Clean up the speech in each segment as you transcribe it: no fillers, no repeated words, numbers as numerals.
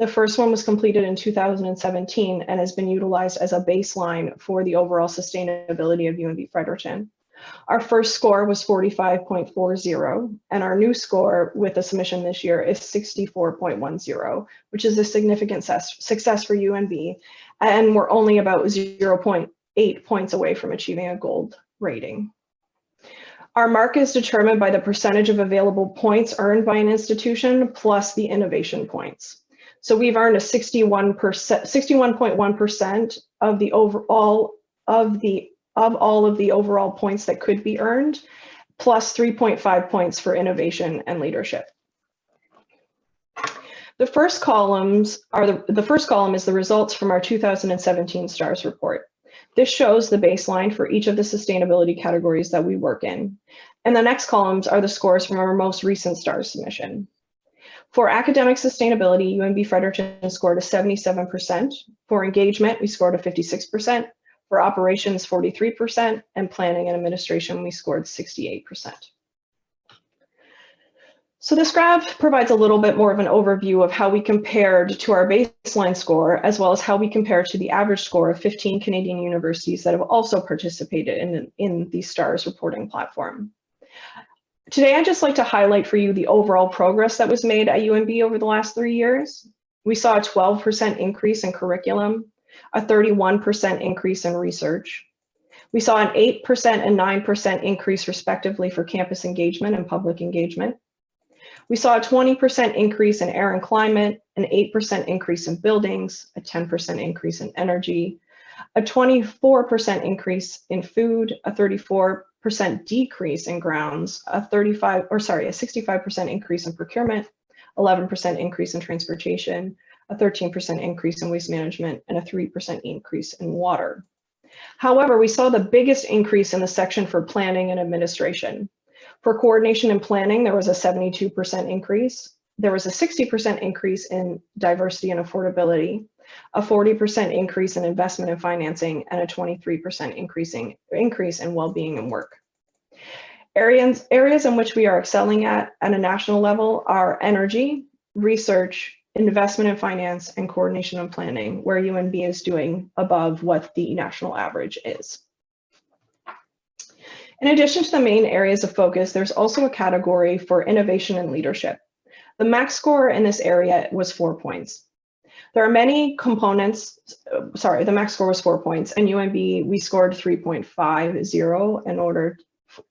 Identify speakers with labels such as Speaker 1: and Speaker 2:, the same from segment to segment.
Speaker 1: The first one was completed in 2017 and has been utilized as a baseline for the overall sustainability of UNB Fredericton. Our first score was 45.40, and our new score with the submission this year is 64.10, which is a significant success for UNB, and we're only about 0.8 points away from achieving a gold rating. Our mark is determined by the percentage of available points earned by an institution plus the innovation points. So we've earned a 61.1% of the overall of all of the overall points that could be earned, plus 3.5 points for innovation and leadership. The first column is the results from our 2017 STARS report. This shows the baseline for each of the sustainability categories that we work in. And the next columns are the scores from our most recent STARS submission. For academic sustainability, UNB Fredericton scored a 77%. For engagement, we scored a 56%. For operations, 43%, and planning and administration, we scored 68%. So this graph provides a little bit more of an overview of how we compared to our baseline score, as well as how we compare to the average score of 15 Canadian universities that have also participated in the STARS reporting platform. Today, I'd just like to highlight for you the overall progress that was made at UNB over the last 3 years. We saw a 12% increase in curriculum, a 31% increase in research. We saw an 8% and 9% increase respectively for campus engagement and public engagement. We saw a 20% increase in air and climate, an 8% increase in buildings, a 10% increase in energy, a 24% increase in food, a 34% decrease in grounds, a 65% increase in procurement, 11% increase in transportation, a 13% increase in waste management, and a 3% increase in water. However, we saw the biggest increase in the section for planning and administration. For coordination and planning, there was a 72% increase. There was a 60% increase in diversity and affordability, a 40% increase in investment and financing, and a 23% increase in well-being and work. Areas in which we are excelling at a national level are energy, research, investment and finance, and coordination and planning, where UNB is doing above what the national average is. In addition to the main areas of focus, there's also a category for innovation and leadership. The max score in this area was 4 points. There are many components, the max score was 4 points, and UNB, we scored 3.50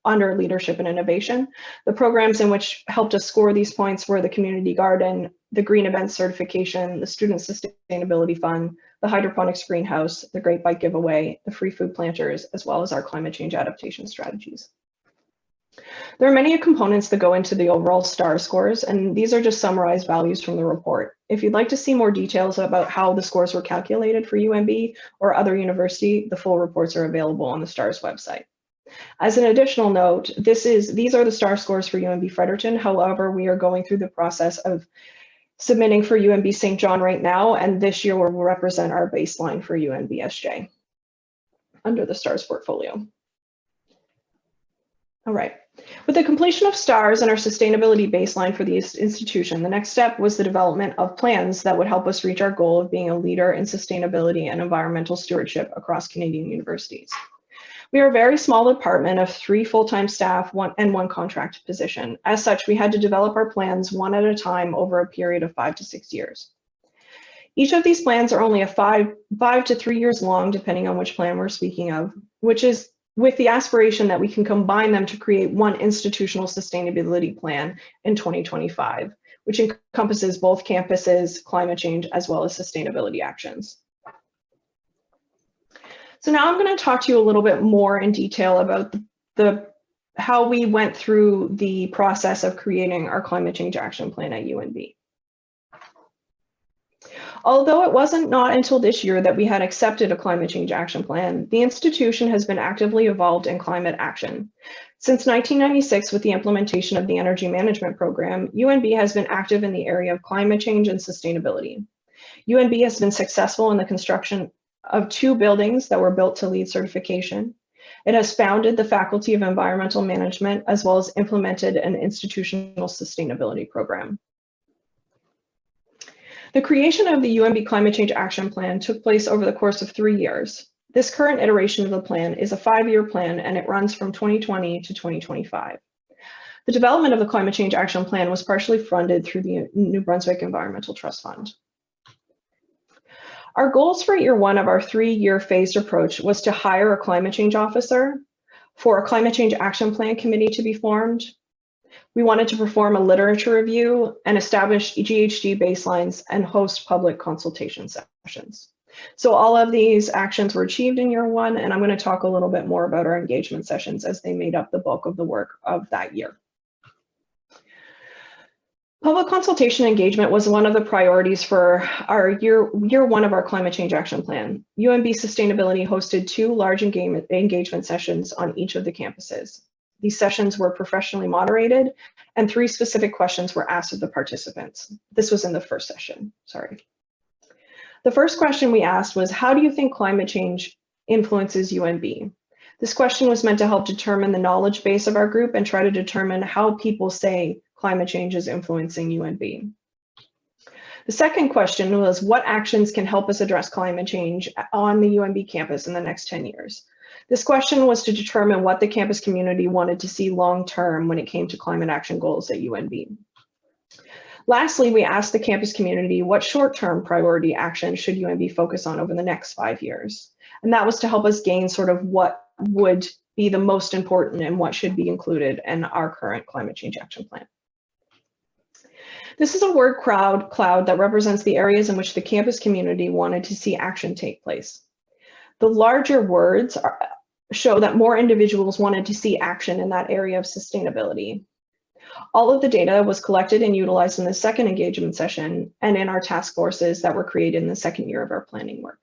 Speaker 1: under leadership and innovation. The programs in which helped us score these points were the Community Garden, the Green Events Certification, the Student Sustainability Fund, the Hydroponics Greenhouse, the Great Bike Giveaway, the Free Food Planters, as well as our climate change adaptation strategies. There are many components that go into the overall STAR scores, and these are just summarized values from the report. If you'd like to see more details about how the scores were calculated for UNB or other university, the full reports are available on the STARS website. As an additional note, these are the STAR scores for UNB Fredericton. However, we are going through the process of submitting for UNB St. John right now, and this year will represent our baseline for UNB SJ under the STARS portfolio. All right. With the completion of STARS and our sustainability baseline for the institution, the next step was the development of plans that would help us reach our goal of being a leader in sustainability and environmental stewardship across Canadian universities. We are a very small department of 3 full-time staff and 1 contract position. As such, we had to develop our plans one at a time over a period of 5 to 6 years. Each of these plans are only 5 to 3 years long, depending on which plan we're speaking of, which is with the aspiration that we can combine them to create one institutional sustainability plan in 2025, which encompasses both campuses, climate change, as well as sustainability actions. So now I'm going to talk to you a little bit more in detail about how we went through the process of creating our climate change action plan at UNB. Although it wasn't not until this year that we had accepted a climate change action plan, the institution has been actively involved in climate action. Since 1996, with the implementation of the Energy Management Program, UNB has been active in the area of climate change and sustainability. UNB has been successful in the construction of 2 buildings that were built to LEED certification. It has founded the Faculty of Environmental Management, as well as implemented an institutional sustainability program. The creation of the UNB Climate Change Action Plan took place over the course of 3 years. This current iteration of the plan is a 5-year plan, and it runs from 2020 to 2025. The development of the Climate Change Action Plan was partially funded through the New Brunswick Environmental Trust Fund. Our goals for year 1 of our 3-year phased approach was to hire a climate change officer, for a Climate Change Action Plan committee to be formed. We wanted to perform a literature review and establish GHG baselines and host public consultation sessions. So all of these actions were achieved in year 1, and I'm going to talk a little bit more about our engagement sessions as they made up the bulk of the work of that year. Public consultation engagement was one of the priorities for our year 1 of our Climate Change Action Plan. UNB Sustainability hosted 2 large engagement sessions on each of the campuses. These sessions were professionally moderated, and 3 specific questions were asked of the participants. This was in the first session, sorry. The first question we asked was, how do you think climate change influences UNB? This question was meant to help determine the knowledge base of our group and try to determine how people say climate change is influencing UNB. The second question was, what actions can help us address climate change on the UNB campus in the next 10 years? This question was to determine what the campus community wanted to see long-term when it came to climate action goals at UNB. Lastly, we asked the campus community what short-term priority action should UNB focus on over the next 5 years. And that was to help us gain sort of what would be the most important and what should be included in our current climate change action plan. This is a word cloud that represents the areas in which the campus community wanted to see action take place. The larger words show that more individuals wanted to see action in that area of sustainability. All of the data was collected and utilized in the second engagement session and in our task forces that were created in the second year of our planning work.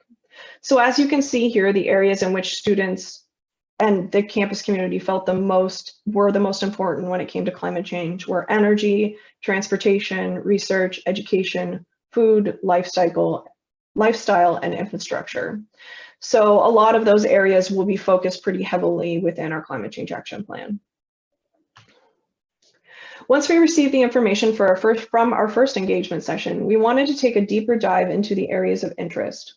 Speaker 1: So as you can see here, the areas in which students and the campus community felt were the most important when it came to climate change were energy, transportation, research, education, food, lifestyle, and infrastructure. So a lot of those areas will be focused pretty heavily within our climate change action plan. Once we received the information from our first engagement session, we wanted to take a deeper dive into the areas of interest.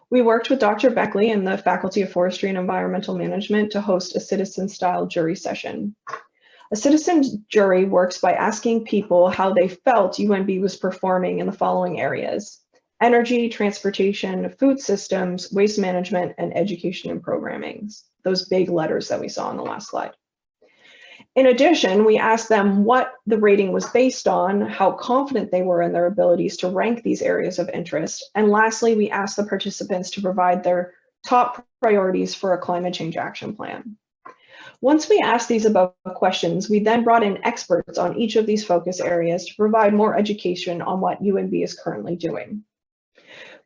Speaker 1: We worked with Dr. Beckley in the Faculty of Forestry and Environmental Management to host a citizen-style jury session. A citizen jury works by asking people how they felt UNB was performing in the following areas: energy, transportation, food systems, waste management, and education and programming. Those big letters that we saw on the last slide. In addition, we asked them what the rating was based on, how confident they were in their abilities to rank these areas of interest. And lastly, we asked the participants to provide their top priorities for a climate change action plan. Once we asked these above questions, we then brought in experts on each of these focus areas to provide more education on what UNB is currently doing.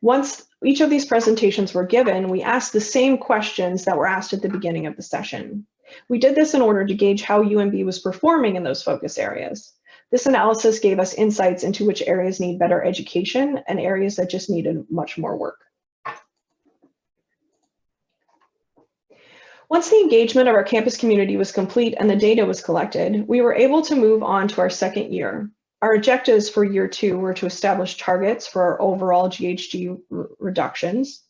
Speaker 1: Once each of these presentations were given, we asked the same questions that were asked at the beginning of the session. We did this in order to gauge how UNB was performing in those focus areas. This analysis gave us insights into which areas need better education and areas that just needed much more work. Once the engagement of our campus community was complete and the data was collected, we were able to move on to our second year. Our objectives for year 2 were to establish targets for our overall GHG reductions,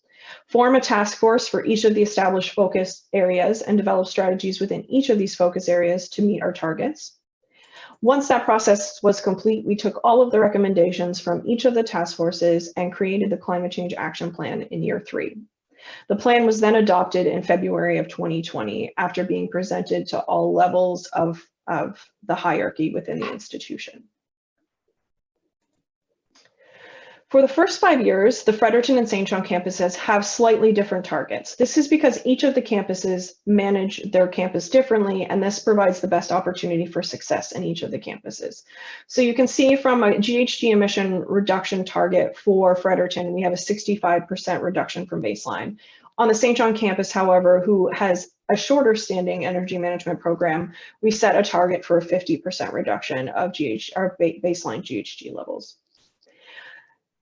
Speaker 1: form a task force for each of the established focus areas, and develop strategies within each of these focus areas to meet our targets. Once that process was complete, we took all of the recommendations from each of the task forces and created the Climate Change Action Plan in year 3. The plan was then adopted in February of 2020 after being presented to all levels of the hierarchy within the institution. For the first 5 years, the Fredericton and St. John campuses have slightly different targets. This is because each of the campuses manage their campus differently, and this provides the best opportunity for success in each of the campuses. So you can see from a GHG emission reduction target for Fredericton, we have a 65% reduction from baseline. On the St. John campus, however, who has a shorter standing energy management program, we set a target for a 50% reduction of baseline GHG levels.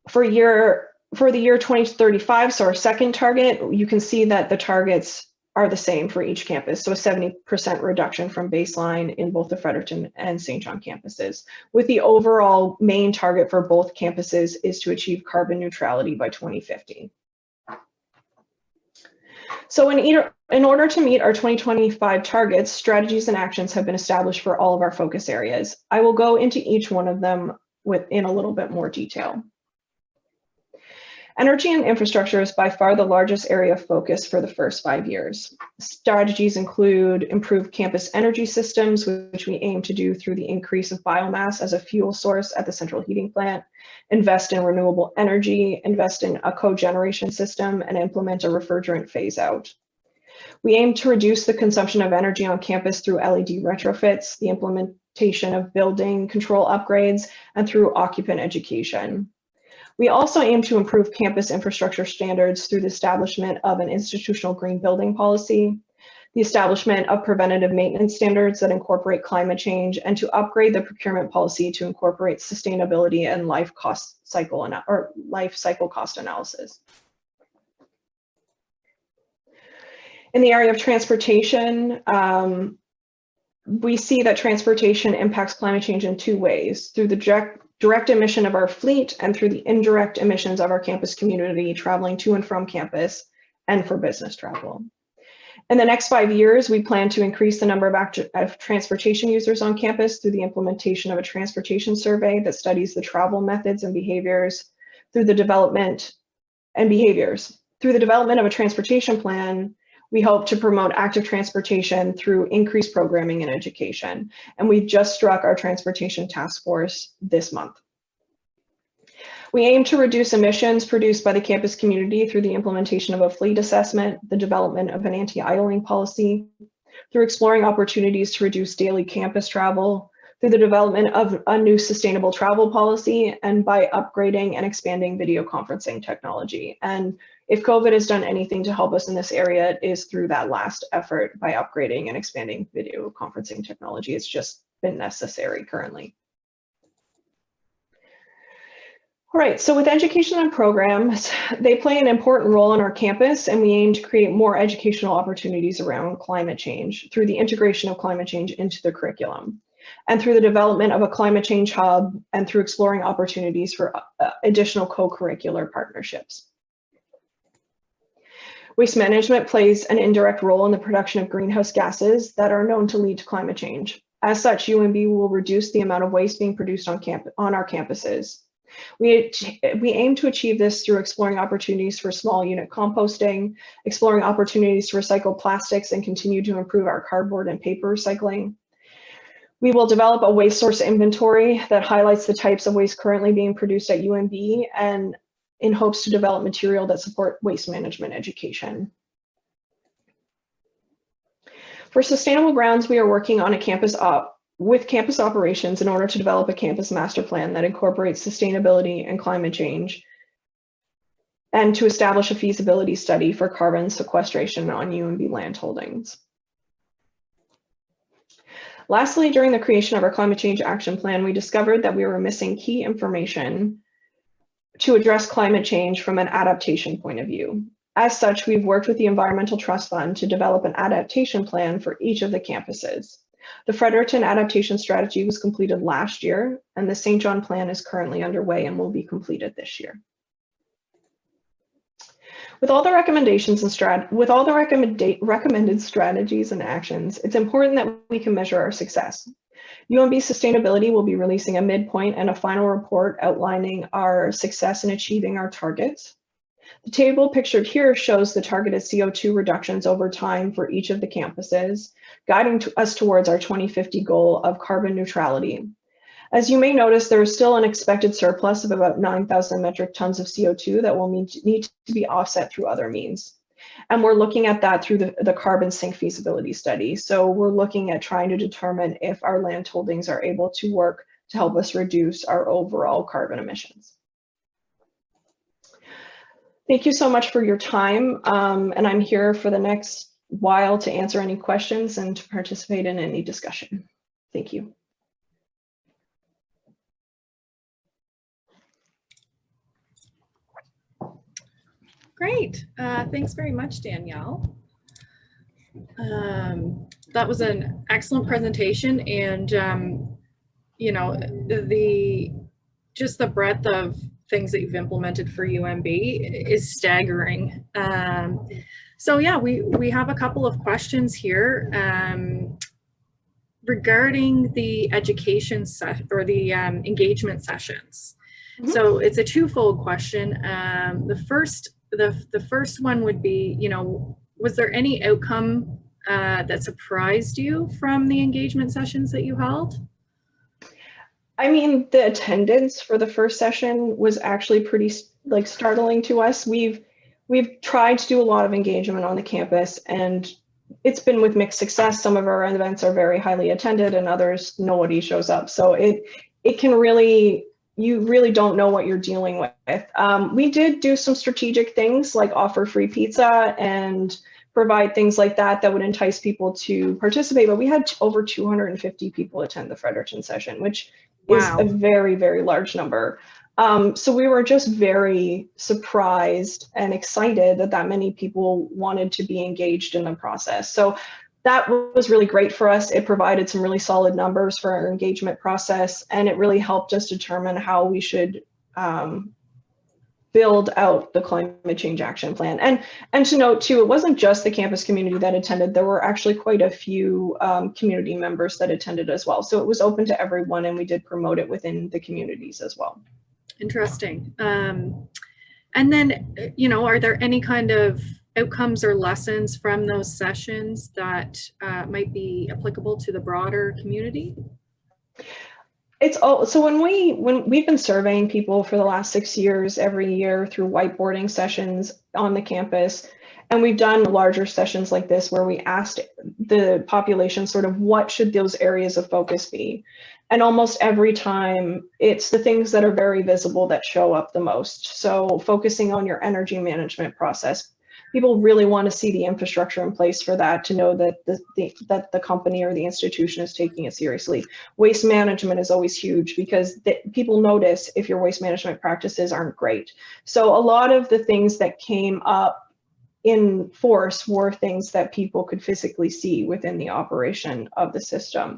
Speaker 1: For the year 2035, so our second target, you can see that the targets are the same for each campus, so a 70% reduction from baseline in both the Fredericton and St. John campuses, with the overall main target for both campuses is to achieve carbon neutrality by 2050. So in order to meet our 2025 targets, strategies and actions have been established for all of our focus areas. I will go into each one of them in a little bit more detail. Energy and infrastructure is by far the largest area of focus for the first 5 years. Strategies include improved campus energy systems, which we aim to do through the increase of biomass as a fuel source at the central heating plant, invest in renewable energy, invest in a cogeneration system, and implement a refrigerant phase out. We aim to reduce the consumption of energy on campus through LED retrofits, the implementation of building control upgrades, and through occupant education. We also aim to improve campus infrastructure standards through the establishment of an institutional green building policy, the establishment of preventative maintenance standards that incorporate climate change, and to upgrade the procurement policy to incorporate sustainability and life cycle cost analysis. In the area of transportation, we see that transportation impacts climate change in 2 ways, through the direct emission of our fleet and through the indirect emissions of our campus community traveling to and from campus and for business travel. In the next 5 years, we plan to increase the number of transportation users on campus through the implementation of a transportation survey that studies the travel methods and behaviors through the development of a transportation plan. We hope to promote active transportation through increased programming and education. And we've just struck our transportation task force this month. We aim to reduce emissions produced by the campus community through the implementation of a fleet assessment, the development of an anti-idling policy, through exploring opportunities to reduce daily campus travel, through the development of a new sustainable travel policy, and by upgrading and expanding video conferencing technology. And if COVID has done anything to help us in this area, it is through that last effort by upgrading and expanding video conferencing technology. It's just been necessary currently. All right, so with education and programs, they play an important role on our campus, and we aim to create more educational opportunities around climate change through the integration of climate change into the curriculum, and through the development of a climate change hub, and through exploring opportunities for additional co-curricular partnerships. Waste management plays an indirect role in the production of greenhouse gases that are known to lead to climate change. As such, UNB will reduce the amount of waste being produced on our campuses. We aim to achieve this through exploring opportunities for small unit composting, exploring opportunities to recycle plastics and continue to improve our cardboard and paper recycling. We will develop a waste source inventory that highlights the types of waste currently being produced at UNB, and in hopes to develop material that support waste management education. For sustainable grounds, we are working on with campus operations in order to develop a campus master plan that incorporates sustainability and climate change, and to establish a feasibility study for carbon sequestration on UNB land holdings. Lastly, during the creation of our climate change action plan, we discovered that we were missing key information to address climate change from an adaptation point of view. As such, we've worked with the Environmental Trust Fund to develop an adaptation plan for each of the campuses. The Fredericton adaptation strategy was completed last year, and the St. John plan is currently underway and will be completed this year. With all the recommendations and recommended strategies and actions, it's important that we can measure our success. UNB Sustainability will be releasing a midpoint and a final report outlining our success in achieving our targets. The table pictured here shows the targeted CO2 reductions over time for each of the campuses, guiding us towards our 2050 goal of carbon neutrality. As you may notice, there is still an expected surplus of about 9,000 metric tons of CO2 that will need to be offset through other means. And we're looking at that through the carbon sink feasibility study. So we're looking at trying to determine if our land holdings are able to work to help us reduce our overall carbon emissions. Thank you so much for your time. And I'm here for the next while to answer any questions and to participate in any discussion. Thank you.
Speaker 2: Great. Thanks very much, Danielle. That was an excellent presentation, and you know, just the breadth of things that you've implemented for UNB is staggering. So yeah, we have a couple of questions here regarding the education or the engagement sessions. Mm-hmm. So it's a twofold question. The first one would be, was there any outcome that surprised you from the engagement sessions that you held?
Speaker 1: I mean, the attendance for the first session was actually pretty startling to us. We've tried to do a lot of engagement on the campus, and it's been with mixed success. Some of our events are very highly attended, and others nobody shows up. So it can really, you really don't know what you're dealing with. We did do some strategic things like offer free pizza and provide things like that would entice people to participate. But we had over 250 people attend the Fredericton session, which is a very, very large number. So we were just very surprised and excited that many people wanted to be engaged in the process. So that was really great for us. It provided some really solid numbers for our engagement process, and it really helped us determine how we should build out the climate change action plan. And to note too, it wasn't just the campus community that attended. There were actually quite a few community members that attended as well. So it was open to everyone, and we did promote it within the communities as well.
Speaker 2: Interesting. And then, are there any kind of outcomes or lessons from those sessions that might be applicable to the broader community?
Speaker 1: So when we've been surveying people for the last 6 years, every year through whiteboarding sessions on the campus, and we've done larger sessions like this where we asked the population sort of what should those areas of focus be. And almost every time it's the things that are very visible that show up the most. So focusing on your energy management process. People really want to see the infrastructure in place for that, to know that the company or the institution is taking it seriously. Waste management is always huge because people notice if your waste management practices aren't great. So a lot of the things that came up in force were things that people could physically see within the operation of the system.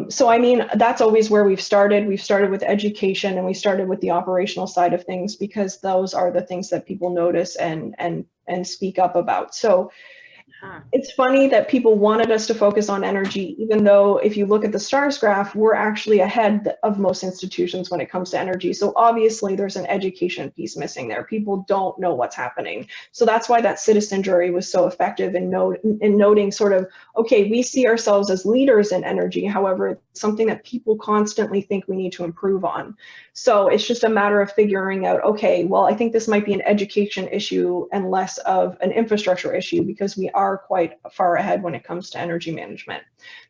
Speaker 1: So I mean, that's always where we've started. We've started with education, and we started with the operational side of things because those are the things that people notice and speak up about. So it's funny that people wanted us to focus on energy, even though if you look at the STARS graph, we're actually ahead of most institutions when it comes to energy. So obviously there's an education piece missing there. People don't know what's happening. So that's why that citizen jury was so effective in noting sort of, okay, we see ourselves as leaders in energy. However, it's something that people constantly think we need to improve on. So it's just a matter of figuring out, okay, well, I think this might be an education issue and less of an infrastructure issue because we are quite far ahead when it comes to energy management.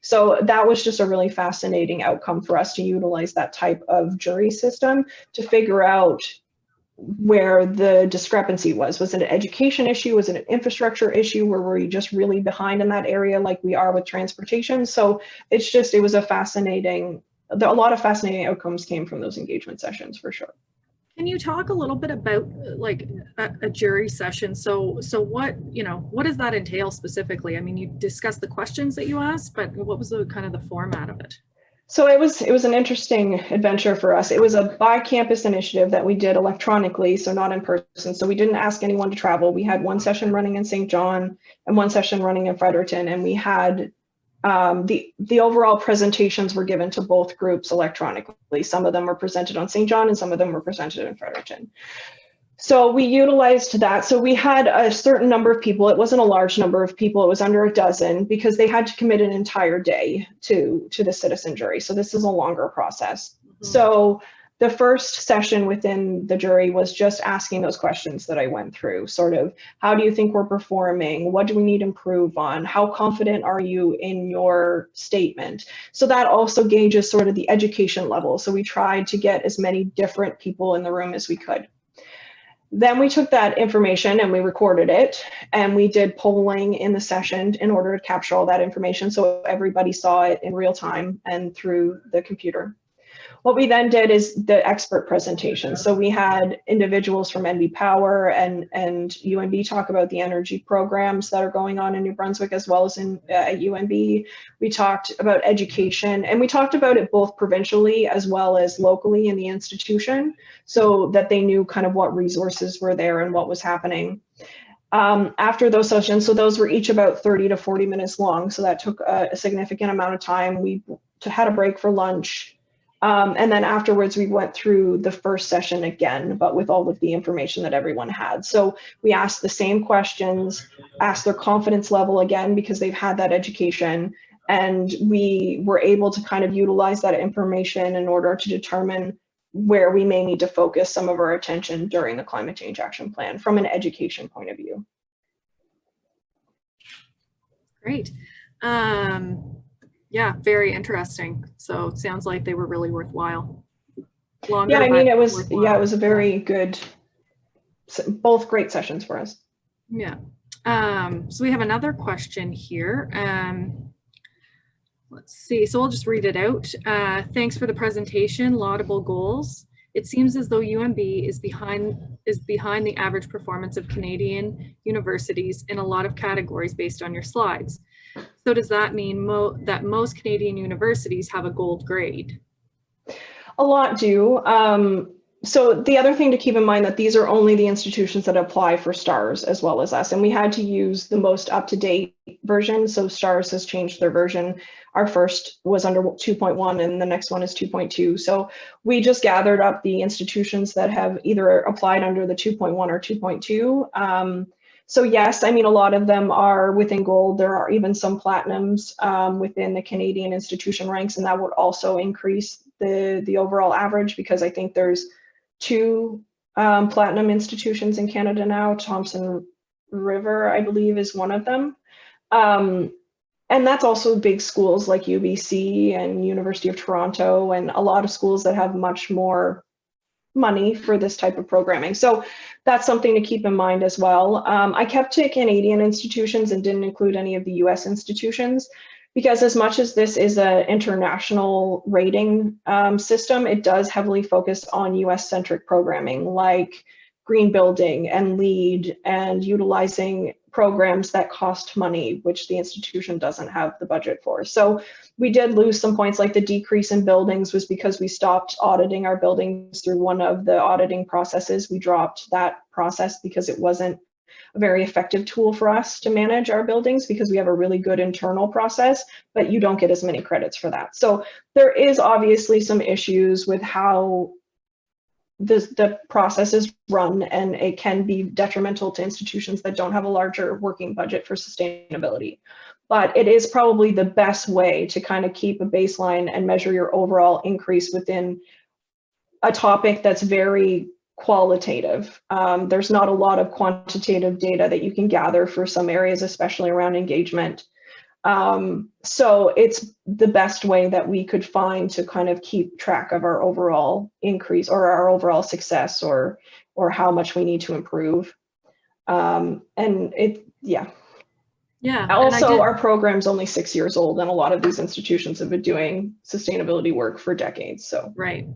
Speaker 1: So that was just a really fascinating outcome for us to utilize that type of jury system to figure out where the discrepancy was. Was it an education issue? Was it an infrastructure issue? Or were we just really behind in that area like we are with transportation? So it was a lot of fascinating outcomes came from those engagement sessions for sure.
Speaker 2: Can you talk a little bit about like a jury session? So what does that entail specifically? I mean, you discussed the questions that you asked, but what was the kind of the format of it?
Speaker 1: So it was an interesting adventure for us. It was a by-campus initiative that we did electronically, so not in person. So we didn't ask anyone to travel. We had one session running in St. John and one session running in Fredericton, and we had the overall presentations were given to both groups electronically. Some of them were presented on St. John and some of them were presented in Fredericton. So we utilized that. So we had a certain number of people. It wasn't a large number of people. It was under a dozen because they had to commit an entire day to the citizen jury. So this is a longer process. Mm-hmm. So the first session within the jury was just asking those questions that I went through, sort of, how do you think we're performing? What do we need to improve on? How confident are you in your statement? So that also gauges sort of the education level. So we tried to get as many different people in the room as we could. Then we took that information and we recorded it, and we did polling in the session in order to capture all that information so everybody saw it in real time and through the computer. What we then did is the expert presentation. So we had individuals from NB Power and UNB talk about the energy programs that are going on in New Brunswick, as well as at UNB. We talked about education, and we talked about it both provincially as well as locally in the institution, so that they knew kind of what resources were there and what was happening. After those sessions, so those were each about 30 to 40 minutes long, so that took a significant amount of time. We had a break for lunch. And then afterwards, we went through the first session again, but with all of the information that everyone had. So we asked the same questions, asked their confidence level again, because they've had that education. And we were able to kind of utilize that information in order to determine where we may need to focus some of our attention during the climate change action plan from an education point of view.
Speaker 2: Great. Yeah, very interesting. So it sounds like they were really worthwhile. Longer,
Speaker 1: yeah, I mean, it was
Speaker 2: worthwhile.
Speaker 1: Yeah, it was a very good, both great sessions for us.
Speaker 2: Yeah. So we have another question here. Let's see. So I'll just read it out. Thanks for the presentation. Laudable goals. It seems as though UNB is behind the average performance of Canadian universities in a lot of categories based on your slides. So does that mean that most Canadian universities have a gold grade?
Speaker 1: A lot do. So the other thing to keep in mind that these are only the institutions that apply for STARS as well as us, and we had to use the most up-to-date version. So STARS has changed their version. Our first was under 2.1 and the next one is 2.2. So we just gathered up the institutions that have either applied under the 2.1 or 2.2. So yes, I mean, a lot of them are within gold. There are even some platinums within the Canadian institution ranks, and that would also increase the overall average, because I think there's 2 platinum institutions in Canada now. Thompson River, I believe, is one of them. And that's also big schools like UBC and University of Toronto, and a lot of schools that have much more money for this type of programming. So that's something to keep in mind as well. I kept to Canadian institutions and didn't include any of the US institutions, because as much as this is an international rating system, it does heavily focus on US-centric programming like green building and LEED and utilizing programs that cost money, which the institution doesn't have the budget for. So we did lose some points, like the decrease in buildings was because we stopped auditing our buildings through one of the auditing processes. We dropped that process because it wasn't a very effective tool for us to manage our buildings, because we have a really good internal process, but you don't get as many credits for that. So there is obviously some issues with how the process is run, and it can be detrimental to institutions that don't have a larger working budget for sustainability. But it is probably the best way to kind of keep a baseline and measure your overall increase within a topic that's very qualitative. There's not a lot of quantitative data that you can gather for some areas, especially around engagement. So it's the best way that we could find to kind of keep track of our overall increase or our overall success, or how much we need to improve. And also, our program's only 6 years old, and a lot of these institutions have been doing sustainability work for decades. So
Speaker 2: right.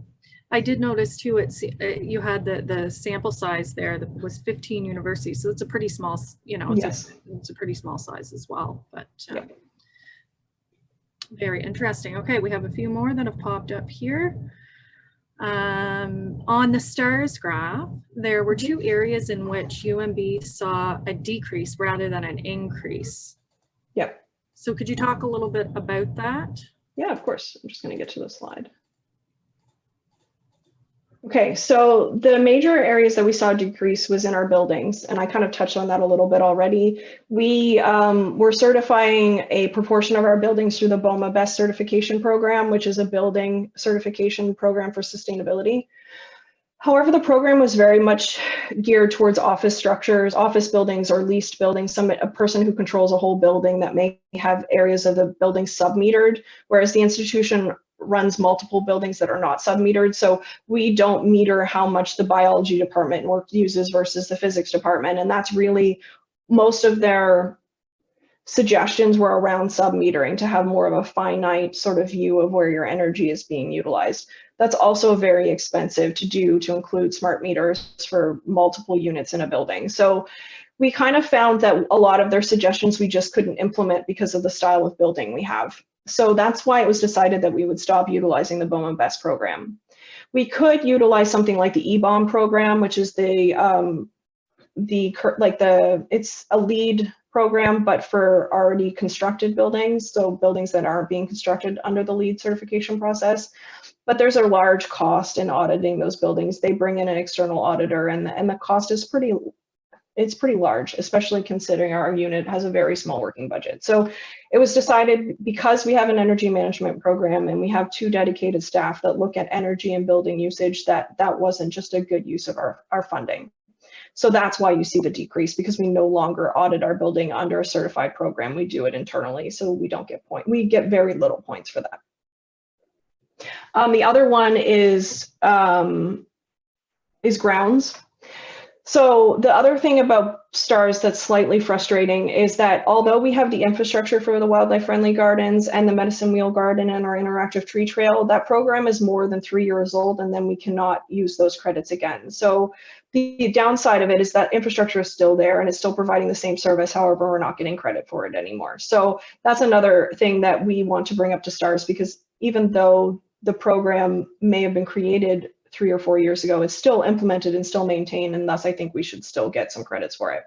Speaker 2: I did notice too, you had the sample size there that was 15 universities. So it's a pretty small, it's a pretty small size as well, but very interesting. Okay, we have a few more that have popped up here. On the STARS graph, there were 2 areas in which UNB saw a decrease rather than an increase.
Speaker 1: Yep.
Speaker 2: So could you talk a little bit about that?
Speaker 1: Yeah, of course. I'm just going to get to the slide. Okay, so the major areas that we saw decrease was in our buildings, and I kind of touched on that a little bit already. We were certifying a proportion of our buildings through the BOMA Best Certification Program, which is a building certification program for sustainability. However, the program was very much geared towards office structures, office buildings, or leased buildings. A person who controls a whole building that may have areas of the building sub-metered, whereas the institution runs multiple buildings that are not sub-metered. So we don't meter how much the biology department uses versus the physics department. And that's really most of their suggestions were around sub-metering to have more of a finite sort of view of where your energy is being utilized. That's also very expensive to do, to include smart meters for multiple units in a building. So we kind of found that a lot of their suggestions we just couldn't implement because of the style of building we have. So that's why it was decided that we would stop utilizing the BOEM BEST program. We could utilize something like the EBOM program, which is it's a LEED program, but for already constructed buildings, so buildings that aren't being constructed under the LEED certification process. But there's a large cost in auditing those buildings. They bring in an external auditor, and the cost is pretty large, especially considering our unit has a very small working budget. So it was decided, because we have an energy management program and we have 2 dedicated staff that look at energy and building usage, that wasn't just a good use of our funding. So that's why you see the decrease, because we no longer audit our building under a certified program. We do it internally, so we don't get points. We get very little points for that. The other one is grounds. So the other thing about STARS that's slightly frustrating is that although we have the infrastructure for the wildlife friendly gardens and the medicine wheel garden and our interactive tree trail, that program is more than 3 years old, and then we cannot use those credits again. So the downside of it is that infrastructure is still there and it's still providing the same service. However, we're not getting credit for it anymore. So that's another thing that we want to bring up to STARS, because even though the program may have been created 3 or 4 years ago, it's still implemented and still maintained, and thus I think we should still get some credits for it.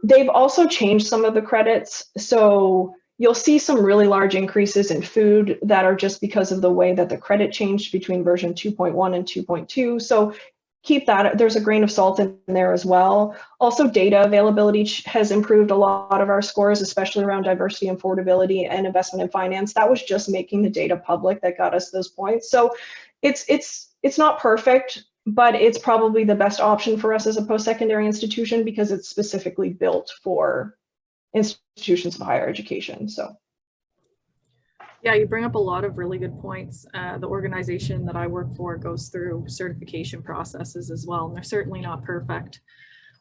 Speaker 1: They've also changed some of the credits, so you'll see some really large increases in food that are just because of the way that the credit changed between version 2.1 and 2.2. So keep that, there's a grain of salt in there as well. Also, data availability has improved a lot of our scores, especially around diversity and affordability and investment in finance. That was just making the data public that got us those points. So it's not perfect, but it's probably the best option for us as a post-secondary institution, because it's specifically built for institutions of higher education. So
Speaker 2: yeah, you bring up a lot of really good points. The organization that I work for goes through certification processes as well, and they're certainly not perfect.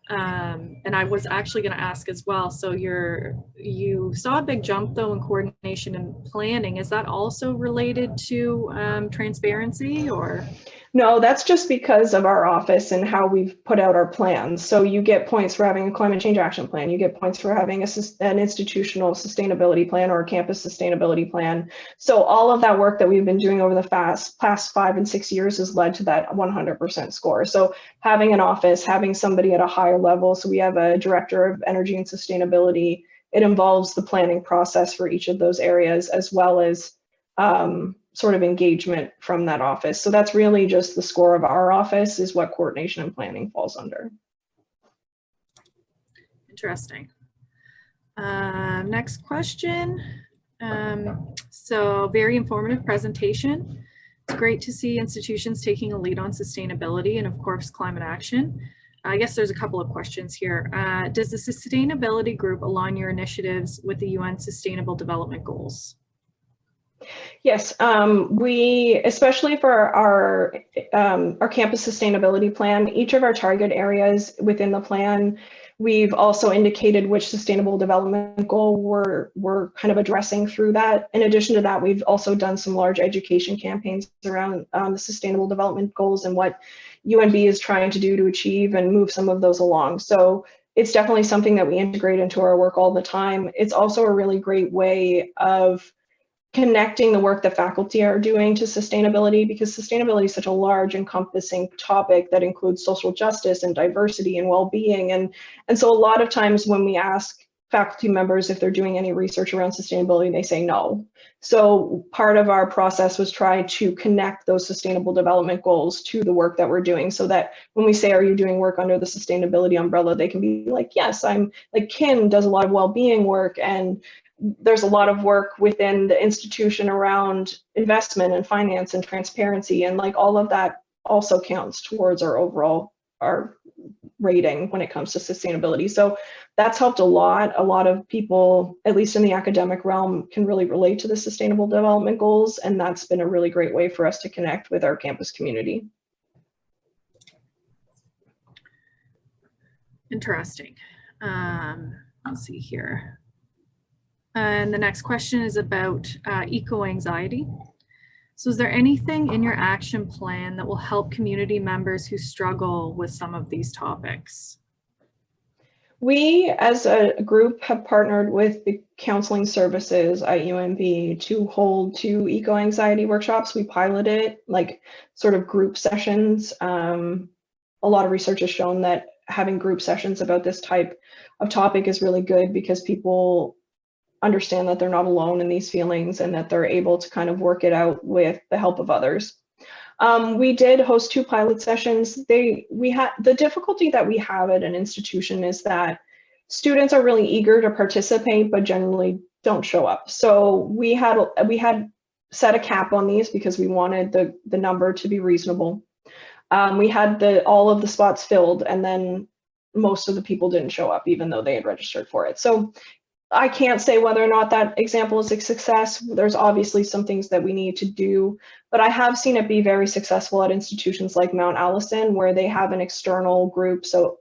Speaker 2: And I was actually going to ask as well, so you saw a big jump though in coordination and planning. Is that also related to transparency, or?
Speaker 1: No, that's just because of our office and how we've put out our plans. So you get points for having a climate change action plan. You get points for having an institutional sustainability plan or a campus sustainability plan. So all of that work that we've been doing over the past 5 and 6 years has led to that 100% score. So having an office, having somebody at a higher level. So we have a director of energy and sustainability. It involves the planning process for each of those areas, as well as sort of engagement from that office. So that's really just the score of our office is what coordination and planning falls under.
Speaker 2: Interesting. Next question. So very informative presentation. It's great to see institutions taking a lead on sustainability and of course climate action. I guess there's a couple of questions here. Does the sustainability group align your initiatives with the UN Sustainable Development Goals?
Speaker 1: Yes, we, especially for our campus sustainability plan, each of our target areas within the plan, we've also indicated which sustainable development goal we're kind of addressing through that. In addition to that, we've also done some large education campaigns around the sustainable development goals and what UNB is trying to do to achieve and move some of those along. So it's definitely something that we integrate into our work all the time. It's also a really great way of connecting the work that faculty are doing to sustainability, because sustainability is such a large encompassing topic that includes social justice and diversity and well-being. And so a lot of times when we ask faculty members if they're doing any research around sustainability, they say no. So part of our process was try to connect those sustainable development goals to the work that we're doing, so that when we say, are you doing work under the sustainability umbrella, they can be like, yes, I'm, like Kim does a lot of well-being work, and there's a lot of work within the institution around investment and finance and transparency, and like all of that also counts towards our overall rating when it comes to sustainability. So that's helped a lot. A lot of people, at least in the academic realm, can really relate to the sustainable development goals, and that's been a really great way for us to connect with our campus community.
Speaker 2: Interesting. Let's see here. And the next question is about eco-anxiety. So is there anything in your action plan that will help community members who struggle with some of these topics?
Speaker 1: We, as a group, have partnered with the counseling services at UNB to hold 2 eco-anxiety workshops. We piloted like sort of group sessions. A lot of research has shown that having group sessions about this type of topic is really good because people understand that they're not alone in these feelings and that they're able to kind of work it out with the help of others. We did host 2 pilot sessions. The difficulty that we have at an institution is that students are really eager to participate, but generally don't show up. So we had set a cap on these because we wanted the number to be reasonable. We had all of the spots filled, and then most of the people didn't show up, even though they had registered for it. So I can't say whether or not that example is a success. There's obviously some things that we need to do, but I have seen it be very successful at institutions like Mount Allison, where they have an external group. So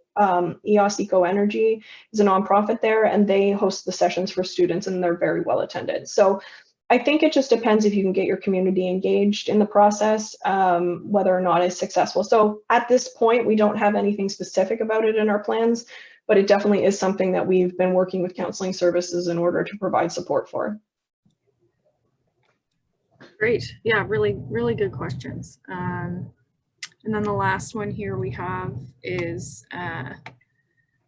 Speaker 1: EOS Eco Energy is a nonprofit there, and they host the sessions for students, and they're very well attended. So I think it just depends if you can get your community engaged in the process, whether or not it's successful. So at this point, we don't have anything specific about it in our plans, but it definitely is something that we've been working with counseling services in order to provide support for.
Speaker 2: Great. Yeah, really, really good questions. And then the last one here we have is,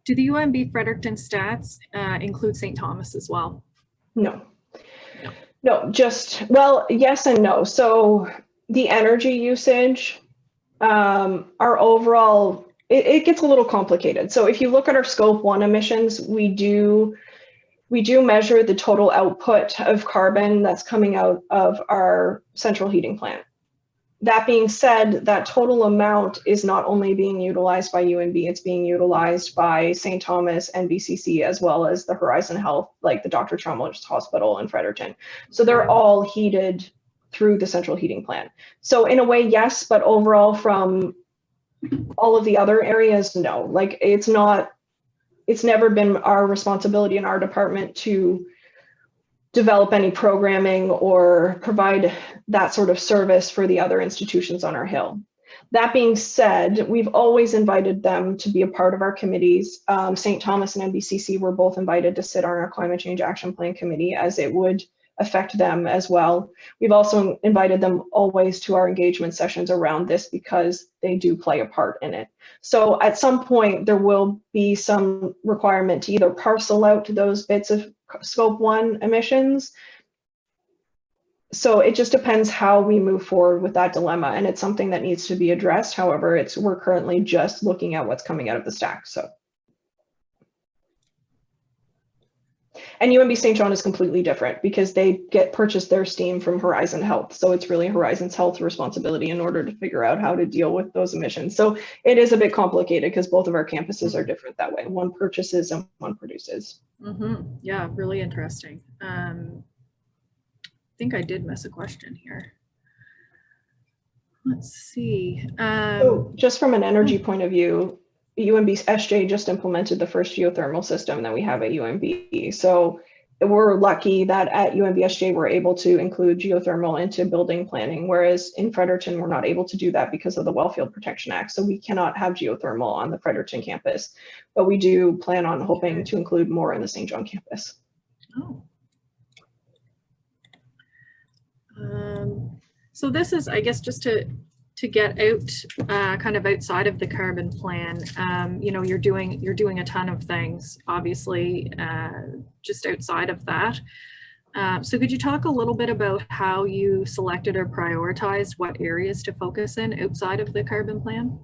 Speaker 2: do the UNB Fredericton stats include St. Thomas as well?
Speaker 1: No. No, well, yes and no. So the energy usage, our overall, it gets a little complicated. So if you look at our scope 1 emissions, we do measure the total output of carbon that's coming out of our central heating plant. That being said, that total amount is not only being utilized by UNB, it's being utilized by St. Thomas and BCC, as well as the Horizon Health, like the Dr. Chalmers Hospital in Fredericton. So they're all heated through the central heating plant. So in a way, yes, but overall from all of the other areas, no. Like it's never been our responsibility in our department to develop any programming or provide that sort of service for the other institutions on our hill. That being said, we've always invited them to be a part of our committees. St. Thomas and NBCC were both invited to sit on our Climate Change Action Plan Committee, as it would affect them as well. We've also invited them always to our engagement sessions around this because they do play a part in it. So at some point, there will be some requirement to either parcel out those bits of scope 1 emissions. So it just depends how we move forward with that dilemma, and it's something that needs to be addressed. However, we're currently just looking at what's coming out of the stack. So, and UNB St. John is completely different because they purchase their steam from Horizon Health. So it's really Horizon's Health responsibility in order to figure out how to deal with those emissions. So it is a bit complicated because both of our campuses are different that way. One purchases and one produces.
Speaker 2: Mm-hmm. Yeah, really interesting. I think I did miss a question here. Let's see.
Speaker 1: So just from an energy point of view, UNB SJ just implemented the first geothermal system that we have at UNB. So we're lucky that at UNB SJ we're able to include geothermal into building planning, whereas in Fredericton we're not able to do that because of the Wellfield Protection Act. So we cannot have geothermal on the Fredericton campus, but we do plan on hoping to include more in the St. John campus.
Speaker 2: Oh. So this is, I guess, just to get out kind of outside of the carbon plan. You know, you're doing a ton of things, obviously, just outside of that. So could you talk a little bit about how you selected or prioritized what areas to focus in outside of the carbon plan?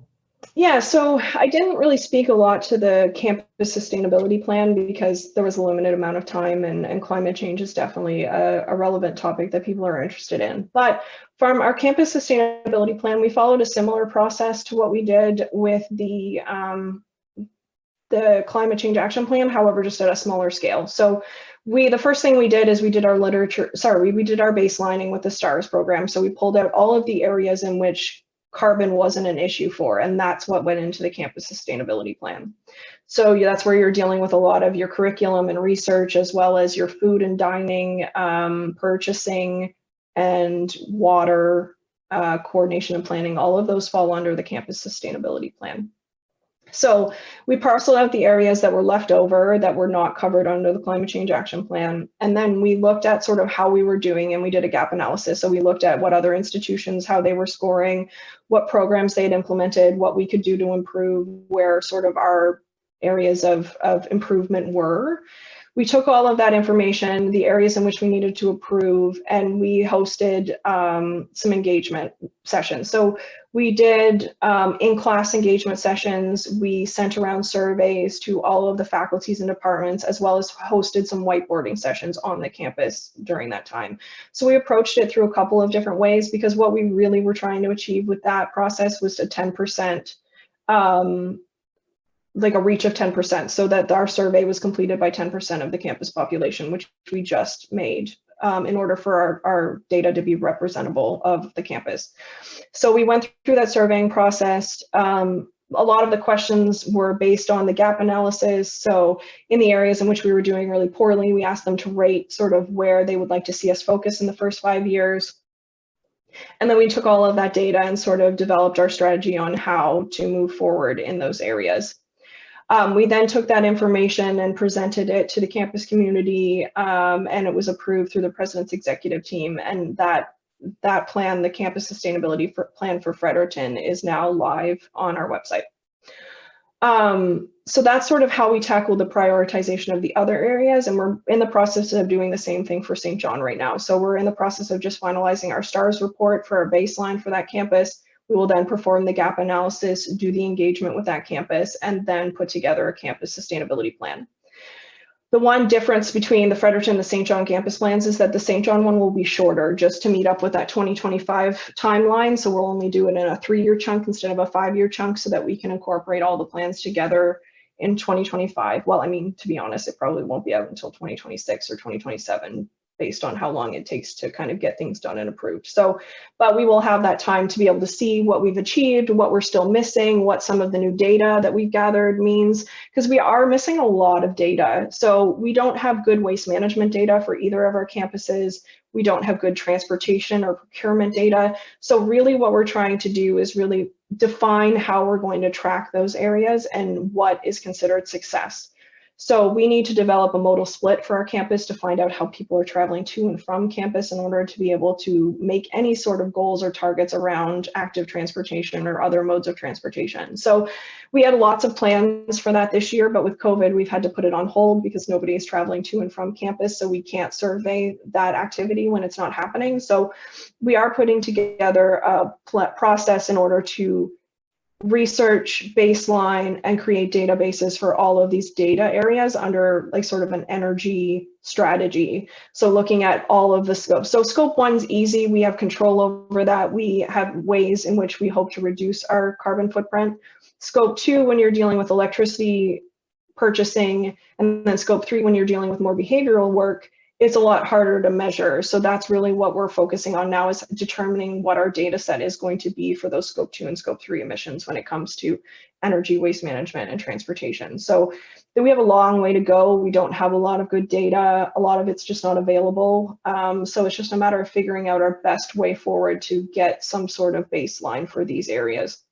Speaker 1: Yeah, so I didn't really speak a lot to the campus sustainability plan because there was a limited amount of time, and climate change is definitely a relevant topic that people are interested in. But from our campus sustainability plan, we followed a similar process to what we did with the climate change action plan, however, just at a smaller scale. So the first thing we did is we did our baselining with the STARS program. So we pulled out all of the areas in which carbon wasn't an issue for, and that's what went into the campus sustainability plan. So yeah, that's where you're dealing with a lot of your curriculum and research, as well as your food and dining, purchasing, and water coordination and planning. All of those fall under the campus sustainability plan. So we parceled out the areas that were left over that were not covered under the climate change action plan. And then we looked at sort of how we were doing, and we did a gap analysis. So we looked at what other institutions, how they were scoring, what programs they had implemented, what we could do to improve, where sort of our areas of improvement were. We took all of that information, the areas in which we needed to improve, and we hosted some engagement sessions. So we did in-class engagement sessions. We sent around surveys to all of the faculties and departments, as well as hosted some whiteboarding sessions on the campus during that time. So we approached it through a couple of different ways, because what we really were trying to achieve with that process was a 10%, like a reach of 10%, so that our survey was completed by 10% of the campus population, which we just made in order for our data to be representable of the campus. So we went through that surveying process. A lot of the questions were based on the gap analysis. So in the areas in which we were doing really poorly, we asked them to rate sort of where they would like to see us focus in the first 5 years. And then we took all of that data and sort of developed our strategy on how to move forward in those areas. We then took that information and presented it to the campus community, and it was approved through the president's executive team. And that plan, the campus sustainability plan for Fredericton, is now live on our website. So that's sort of how we tackled the prioritization of the other areas, and we're in the process of doing the same thing for St. John right now. So we're in the process of just finalizing our STARS report for our baseline for that campus. We will then perform the gap analysis, do the engagement with that campus, and then put together a campus sustainability plan. The one difference between the Fredericton and the St. John campus plans is that the St. John one will be shorter, just to meet up with that 2025 timeline. So we'll only do it in a 3-year chunk instead of a 5-year chunk, so that we can incorporate all the plans together in 2025. Well, I mean, to be honest, it probably won't be out until 2026 or 2027, based on how long it takes to kind of get things done and approved. So, but we will have that time to be able to see what we've achieved, what we're still missing, what some of the new data that we've gathered means, because we are missing a lot of data. So we don't have good waste management data for either of our campuses. We don't have good transportation or procurement data. So really what we're trying to do is really define how we're going to track those areas and what is considered success. So we need to develop a modal split for our campus to find out how people are traveling to and from campus in order to be able to make any sort of goals or targets around active transportation or other modes of transportation. So we had lots of plans for that this year, but with COVID, we've had to put it on hold because nobody is traveling to and from campus. So we can't survey that activity when it's not happening. So we are putting together a process in order to research, baseline, and create databases for all of these data areas under like sort of an energy strategy. So looking at all of the scopes. So scope 1's easy. We have control over that. We have ways in which we hope to reduce our carbon footprint. Scope 2, when you're dealing with electricity purchasing, and then scope 3, when you're dealing with more behavioral work, it's a lot harder to measure. So that's really what we're focusing on now, is determining what our data set is going to be for those scope 2 and scope 3 emissions when it comes to energy, waste management, and transportation. So we have a long way to go. We don't have a lot of good data. A lot of it's just not available. So it's just a matter of figuring out our best way forward to get some sort of baseline for these areas.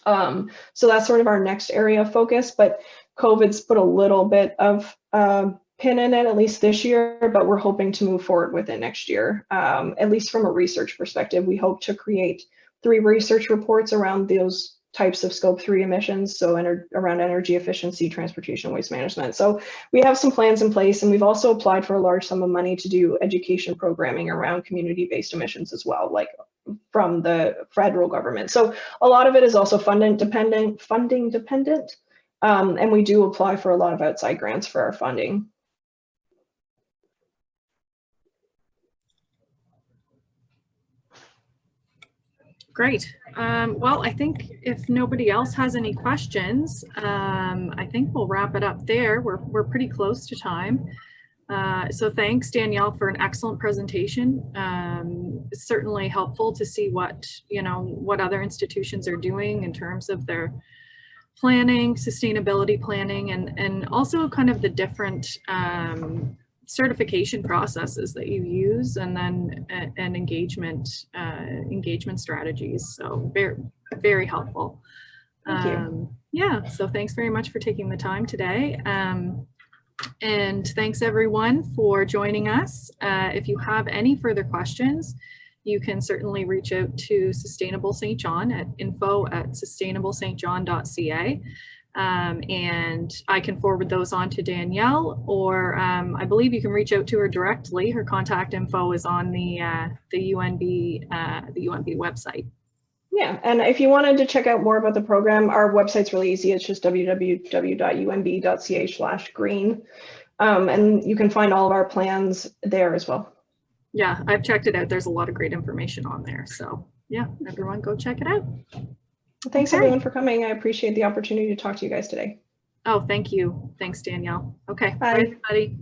Speaker 1: So that's sort of our next area of focus, but COVID's put a little bit of pin in it, at least this year, but we're hoping to move forward with it next year. At least from a research perspective, we hope to create 3 research reports around those types of scope 3 emissions, so around energy efficiency, transportation, waste management. So we have some plans in place, and we've also applied for a large sum of money to do education programming around community-based emissions as well, like from the federal government. So a lot of it is also funding dependent, and we do apply for a lot of outside grants for our funding.
Speaker 2: Great. Well, I think if nobody else has any questions, I think we'll wrap it up there. We're pretty close to time. So thanks, Danielle, for an excellent presentation. It's certainly helpful to see what, what other institutions are doing in terms of their planning, sustainability planning, and also kind of the different certification processes that you use, and then engagement strategies. So very, very helpful.
Speaker 1: Thank you.
Speaker 2: Yeah, so thanks very much for taking the time today. And thanks everyone for joining us. If you have any further questions, you can certainly reach out to Sustainable St. John at info@sustainablestjohn.ca. And I can forward those on to Danielle, or I believe you can reach out to her directly. Her contact info is on the UNB website.
Speaker 1: Yeah, and if you wanted to check out more about the program, our website's really easy. It's just www.unb.ca/green. And you can find all of our plans there as well.
Speaker 2: Yeah, I've checked it out. There's a lot of great information on there. So yeah, everyone go check it out.
Speaker 1: Thanks everyone for coming. I appreciate the opportunity to talk to you guys today.
Speaker 2: Oh, thank you. Thanks, Danielle. Okay,
Speaker 1: bye
Speaker 2: everybody.